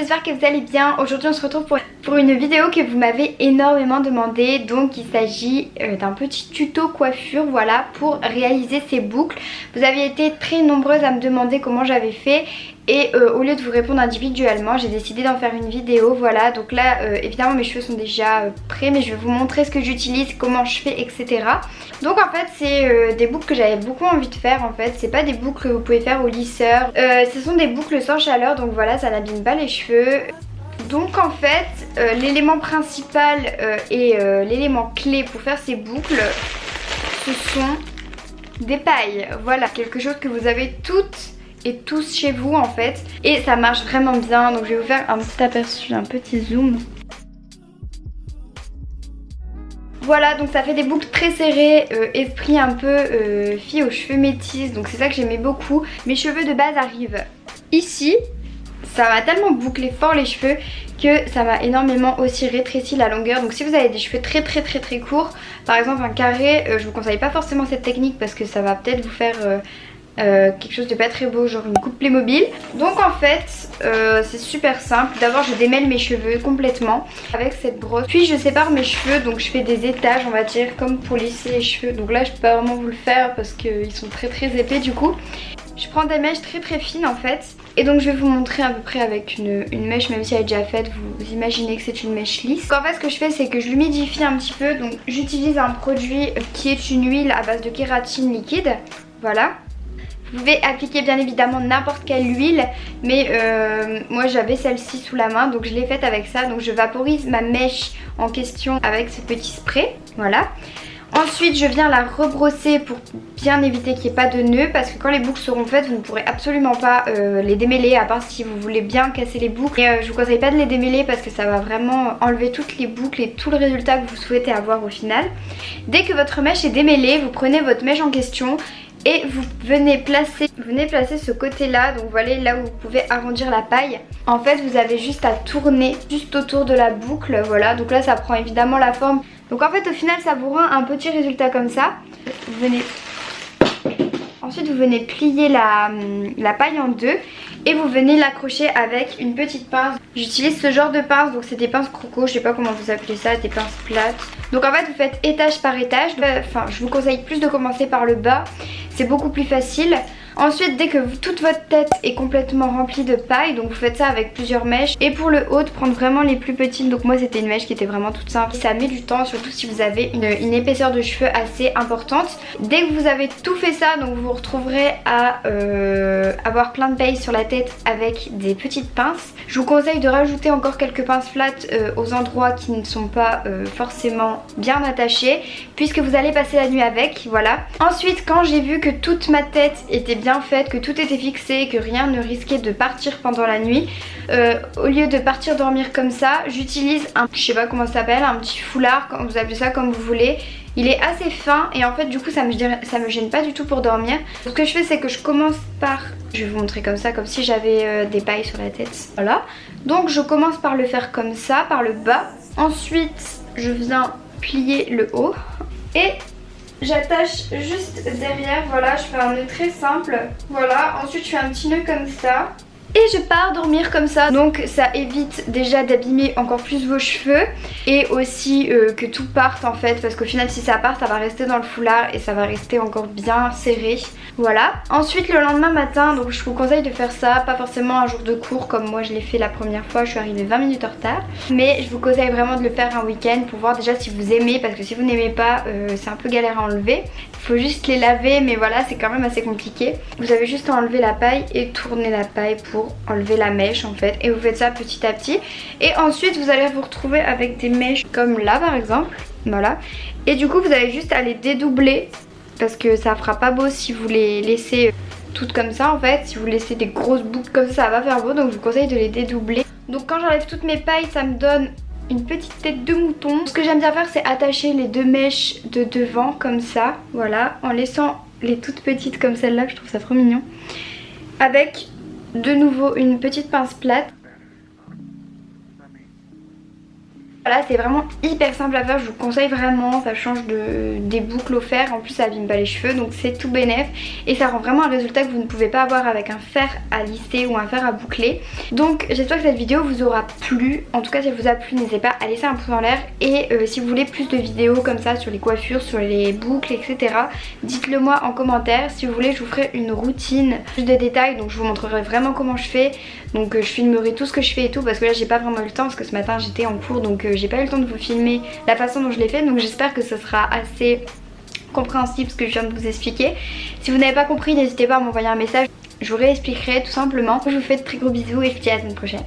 j'espère que vous allez bien. Aujourd'hui on se retrouve pour une vidéo que vous m'avez énormément demandé. Donc il s'agit d'un petit tuto coiffure, voilà, pour réaliser ces boucles. Vous aviez été très nombreuses à me demander comment j'avais fait. Et au lieu de vous répondre individuellement, j'ai décidé d'en faire une vidéo, voilà. Donc là évidemment mes cheveux sont déjà prêts, mais je vais vous montrer ce que j'utilise, comment je fais, etc. Donc en fait c'est des boucles que j'avais beaucoup envie de faire en fait. C'est pas des boucles que vous pouvez faire au lisseur, ce sont des boucles sans chaleur, donc voilà, ça n'abîme pas les cheveux. Donc en fait l'élément principal et l'élément clé pour faire ces boucles, ce sont des pailles. Voilà, quelque chose que vous avez toutes et tous chez vous en fait, et ça marche vraiment bien. Donc je vais vous faire un petit aperçu, un petit zoom. Voilà, donc ça fait des boucles très serrées, esprit un peu fille aux cheveux métis, donc c'est ça que j'aimais beaucoup. Mes cheveux de base arrivent ici, ça m'a tellement bouclé fort les cheveux que ça m'a énormément aussi rétréci la longueur. Donc si vous avez des cheveux très courts, par exemple un carré, je vous conseille pas forcément cette technique parce que ça va peut-être vous faire quelque chose de pas très beau, genre une coupe Playmobil. Donc en fait c'est super simple. D'abord je démêle mes cheveux complètement avec cette brosse, puis je sépare mes cheveux, donc je fais des étages on va dire, comme pour lisser les cheveux. Donc là je peux pas vraiment vous le faire parce qu'ils sont très épais. Du coup je prends des mèches très fines en fait, et donc je vais vous montrer à peu près avec une mèche, même si elle est déjà faite, vous imaginez que c'est une mèche lisse. Donc en fait ce que je fais c'est que je l'humidifie un petit peu. Donc j'utilise un produit qui est une huile à base de kératine liquide, voilà. Vous pouvez appliquer bien évidemment n'importe quelle huile, mais moi j'avais celle-ci sous la main, donc je l'ai faite avec ça. Donc je vaporise ma mèche en question avec ce petit spray, voilà. Ensuite je viens la rebrosser pour bien éviter qu'il n'y ait pas de nœuds, parce que quand les boucles seront faites vous ne pourrez absolument pas les démêler, à part si vous voulez bien casser les boucles. Et je vous conseille pas de les démêler parce que ça va vraiment enlever toutes les boucles et tout le résultat que vous souhaitez avoir au final. Dès que votre mèche est démêlée, vous prenez votre mèche en question et vous venez placer ce côté là, donc voilà, là où vous pouvez arrondir la paille. En fait vous avez juste à tourner juste autour de la boucle, voilà. Donc là ça prend évidemment la forme. Donc en fait au final ça vous rend un petit résultat comme ça. Ensuite vous venez plier la paille en deux et vous venez l'accrocher avec une petite pince. J'utilise ce genre de pince, donc c'est des pinces croco, je sais pas comment vous appelez ça, des pinces plates. Donc en fait vous faites étage par étage, enfin je vous conseille plus de commencer par le bas, c'est beaucoup plus facile. Ensuite dès que toute votre tête est complètement remplie de paille, donc vous faites ça avec plusieurs mèches. Et pour le haut de prendre vraiment les plus petites, donc moi c'était une mèche qui était vraiment toute simple. Ça met du temps, surtout si vous avez une épaisseur de cheveux assez importante. Dès que vous avez tout fait ça, donc vous vous retrouverez à avoir plein de paille sur la tête avec des petites pinces. Je vous conseille de rajouter encore quelques pinces plates aux endroits qui ne sont pas forcément bien attachés, puisque vous allez passer la nuit avec, voilà. Ensuite quand j'ai vu que toute ma tête était bien faite, que tout était fixé, que rien ne risquait de partir pendant la nuit, au lieu de partir dormir comme ça, j'utilise un, je sais pas comment ça s'appelle, un petit foulard, vous appelez ça comme vous voulez. Il est assez fin et en fait du coup ça me gêne pas du tout pour dormir. Ce que je fais c'est que je commence par, je vais vous montrer comme ça, comme si j'avais des pailles sur la tête, voilà. Donc je commence par le faire comme ça, par le bas. Ensuite je viens plier le haut et j'attache juste derrière, voilà, je fais un nœud très simple, voilà. Ensuite je fais un petit nœud comme ça et je pars dormir comme ça. Donc ça évite déjà d'abîmer encore plus vos cheveux et aussi que tout parte en fait, parce qu'au final si ça part ça va rester dans le foulard et ça va rester encore bien serré, voilà. Ensuite le lendemain matin, donc je vous conseille de faire ça, pas forcément un jour de cours comme moi je l'ai fait la première fois, je suis arrivée 20 minutes en retard, mais je vous conseille vraiment de le faire un week-end pour voir déjà si vous aimez, parce que si vous n'aimez pas c'est un peu galère à enlever. Il faut juste les laver, mais voilà c'est quand même assez compliqué. Vous avez juste à enlever la paille et tourner la paille pour enlever la mèche en fait, et vous faites ça petit à petit. Et ensuite vous allez vous retrouver avec des mèches comme là par exemple, voilà. Et du coup vous avez juste à les dédoubler, parce que ça fera pas beau si vous les laissez toutes comme ça en fait. Si vous laissez des grosses boucles comme ça va faire beau, donc je vous conseille de les dédoubler. Donc quand j'enlève toutes mes pailles ça me donne une petite tête de mouton. Ce que j'aime bien faire c'est attacher les deux mèches de devant comme ça, voilà, en laissant les toutes petites comme celle-là, je trouve ça trop mignon, avec de nouveau une petite pince plate. Voilà, c'est vraiment hyper simple à faire, je vous conseille vraiment, ça change des boucles au fer, en plus ça abîme pas les cheveux donc c'est tout bénef et ça rend vraiment un résultat que vous ne pouvez pas avoir avec un fer à lisser ou un fer à boucler. Donc j'espère que cette vidéo vous aura plu, en tout cas si elle vous a plu n'hésitez pas à laisser un pouce en l'air et si vous voulez plus de vidéos comme ça sur les coiffures, sur les boucles etc. dites-le moi en commentaire, si vous voulez je vous ferai une routine plus de détails donc je vous montrerai vraiment comment je fais. Donc je filmerai tout ce que je fais et tout parce que là j'ai pas vraiment eu le temps parce que ce matin j'étais en cours donc j'ai pas eu le temps de vous filmer la façon dont je l'ai fait, donc j'espère que ce sera assez compréhensible ce que je viens de vous expliquer. Si vous n'avez pas compris n'hésitez pas à m'envoyer un message, je vous réexpliquerai tout simplement. Je vous fais de très gros bisous et je vous dis à la semaine prochaine.